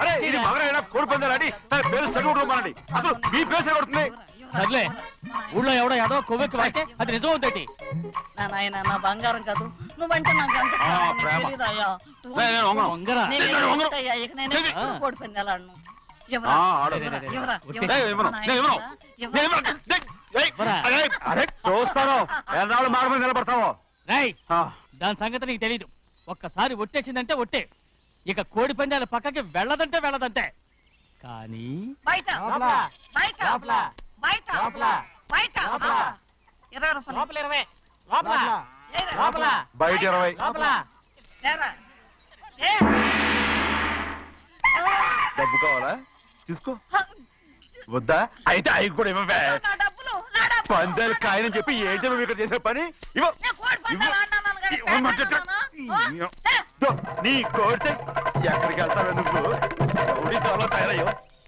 అరే ఇది మగరైనా కోడి పందాలని తన పేరు చదువుకోమనండి. అసలు మీ పేరు కొడుతుంది. సర్లే, ఊళ్ళో ఎవడో ఏదో కొవ్వెక్కి వాడితే అది నిజం అవుతాయి. నా బంగారం కాదు నువ్వంటే నాకు అంత కోడి పందాలను చూస్తాను ఎన్నాళ్ళు మాట మీద నిలబడతావో. దాని సంగతి నీకు తెలీదు. ఒక్కసారి ఒట్టేసిందంటే ఒట్టే. ఇక కోడి పందాల పక్కకి వెళ్ళదంటే వెళ్ళదంటే. కానీ బయట బయట బయట బయట 20 బయట 20 డబ్బు కావాలా? తీసుకో. వద్దా? అయితే అవి కూడా ఇవ్వవే. పందాలు కాయని చెప్పి ఏంటి నువ్వు ఇక్కడ చేసే పని? నీ కోడితే ఎక్కడికి వెళ్తావే నువ్వు? తయారయ్యో.